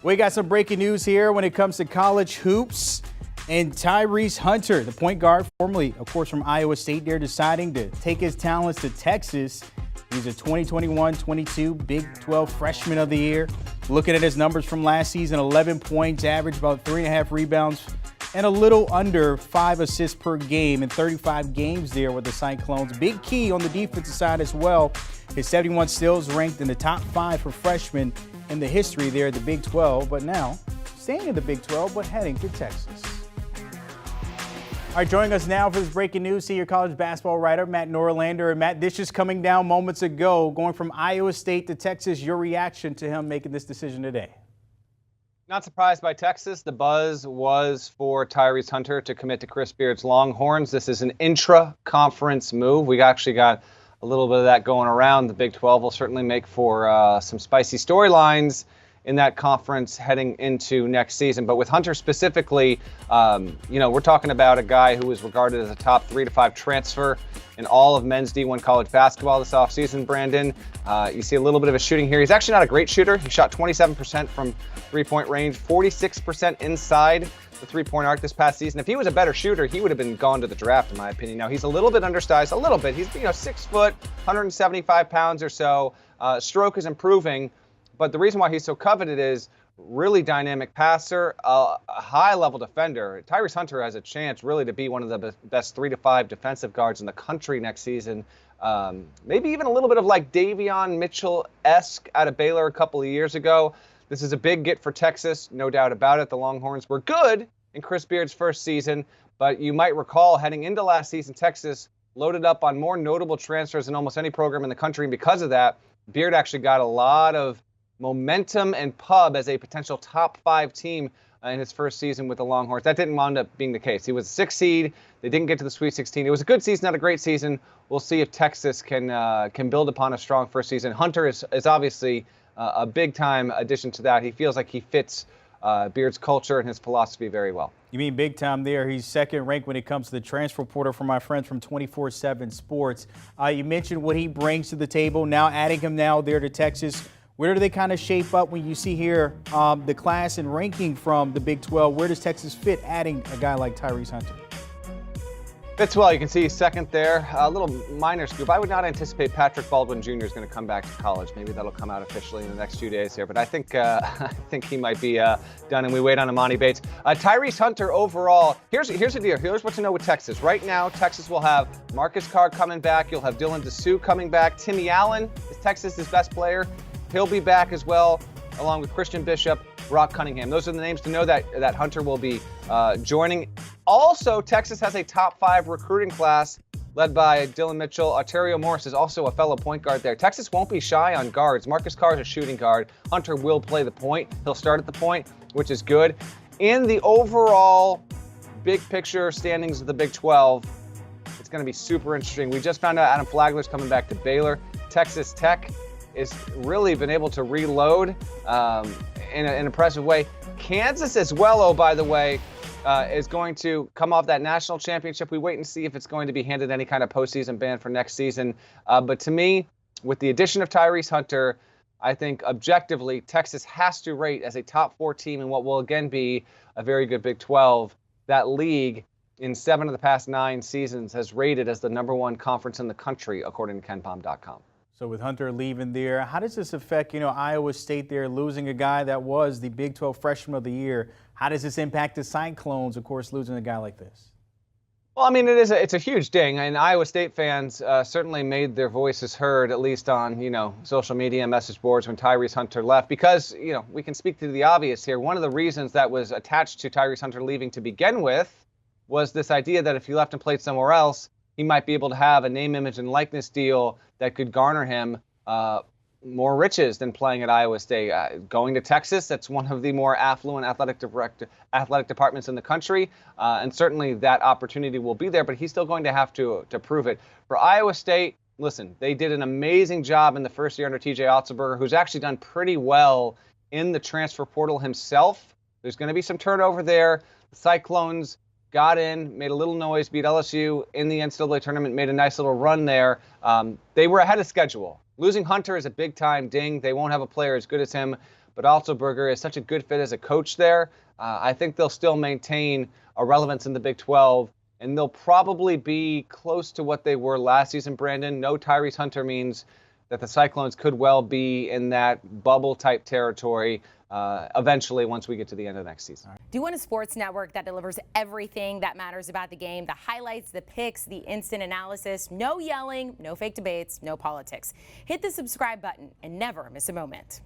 We got some breaking news here when it comes to college hoops. And Tyrese Hunter, the point guard, formerly, of course, from Iowa State, there deciding to take his talents to Texas. He's a 2021-22 Big 12 Freshman of the Year. Looking at his numbers from last season, 11 points, average about 3.5 rebounds, and a little under 5 assists per game in 35 games there with the Cyclones. Big key on the defensive side as well. His 71 steals ranked in the top 5 for freshmen in the history there at the Big 12, but now staying in the Big 12, but heading to Texas. All right, joining us now for this breaking news, senior college basketball writer Matt Norlander. And Matt, this just coming down moments ago, going from Iowa State to Texas. Your reaction to him making this decision today? Not surprised by Texas. The buzz was for Tyrese Hunter to commit to Chris Beard's Longhorns. This is an intra-conference move. We actually got a little bit of that going around. The Big 12 will certainly make for some spicy storylines in that conference heading into next season. But with Hunter specifically, we're talking about a guy who was regarded as a top 3 to 5 transfer in all of men's D1 college basketball this offseason, Brandon. You see a little bit of a shooting here. He's actually not a great shooter. He shot 27% from three-point range, 46% inside the three-point arc this past season. If he was a better shooter, he would have been gone to the draft, in my opinion. Now, he's a little bit undersized, a little bit. He's 6 foot, 175 pounds or so. Stroke is improving. But the reason why he's so coveted is really dynamic passer, a high-level defender. Tyrese Hunter has a chance really to be one of the best 3 to 5 defensive guards in the country next season. Maybe even a little bit of like Davion Mitchell-esque out of Baylor a couple of years ago. This is a big get for Texas, no doubt about it. The Longhorns were good in Chris Beard's first season, but you might recall heading into last season, Texas loaded up on more notable transfers than almost any program in the country. And because of that, Beard actually got a lot of momentum and pub as a potential top 5 team in his first season with the Longhorns. That didn't wind up being the case. He was a 6th seed. They didn't get to the Sweet 16. It was a good season, not a great season. We'll see if Texas can build upon a strong first season. Hunter is obviously a big-time addition to that. He feels like he fits Beard's culture and his philosophy very well. You mean big time there. He's second ranked when it comes to the transfer portal for my friends from 24/7 Sports. You mentioned what he brings to the table. Now adding him now there to Texas. Where do they kind of shape up when you see here the class and ranking from the Big 12? Where does Texas fit adding a guy like Tyrese Hunter? Fits well. You can see he's second there. A little minor scoop. I would not anticipate Patrick Baldwin Jr. is going to come back to college. Maybe that'll come out officially in the next few days here. But I think he might be done, and we wait on Amani Bates. Tyrese Hunter overall, here's the deal. Here's what to know with Texas. Right now, Texas will have Marcus Carr coming back. You'll have Dylan Dessou coming back. Timmy Allen is Texas's best player. He'll be back as well, along with Christian Bishop, Brock Cunningham. Those are the names to know that Hunter will be joining. Also, Texas has a top 5 recruiting class led by Dylan Mitchell. Arterio Morris is also a fellow point guard there. Texas won't be shy on guards. Marcus Carr is a shooting guard. Hunter will play the point. He'll start at the point, which is good. In the overall big picture standings of the Big 12, it's going to be super interesting. We just found out Adam Flagler's coming back to Baylor. Texas Tech is really been able to reload in an impressive way. Kansas as well, oh, by the way, is going to come off that national championship. We wait and see if it's going to be handed any kind of postseason ban for next season. But to me, with the addition of Tyrese Hunter, I think objectively Texas has to rate as a top 4 team in what will again be a very good Big 12. That league in 7 of the past 9 seasons has rated as the #1 conference in the country, according to KenPom.com. So with Hunter leaving there, how does this affect, Iowa State there, losing a guy that was the Big 12 Freshman of the Year? How does this impact the Cyclones, of course, losing a guy like this? Well, I mean, it's a huge ding, and Iowa State fans certainly made their voices heard, at least on, social media and message boards when Tyrese Hunter left, because, we can speak to the obvious here. One of the reasons that was attached to Tyrese Hunter leaving to begin with was this idea that if he left and played somewhere else, he might be able to have a name, image, and likeness deal that could garner him more riches than playing at Iowa State. Going to Texas, that's one of the more affluent athletic departments in the country, and certainly that opportunity will be there, but he's still going to have to prove it. For Iowa State, listen, they did an amazing job in the first year under TJ Otzelberger, who's actually done pretty well in the transfer portal himself. There's going to be some turnover there. The Cyclones got in, made a little noise, beat LSU in the NCAA tournament, made a nice little run there. They were ahead of schedule Losing Hunter is a big-time ding. They won't have a player as good as him, but Altenberger is such a good fit as a coach there. I think they'll still maintain a relevance in the Big 12, and they'll probably be close to what they were last season, Brandon. No Tyrese Hunter means that the Cyclones could well be in that bubble-type territory eventually once we get to the end of next season. Do you want a sports network that delivers everything that matters about the game? The highlights, the picks, the instant analysis, no yelling, no fake debates, no politics. Hit the subscribe button and never miss a moment.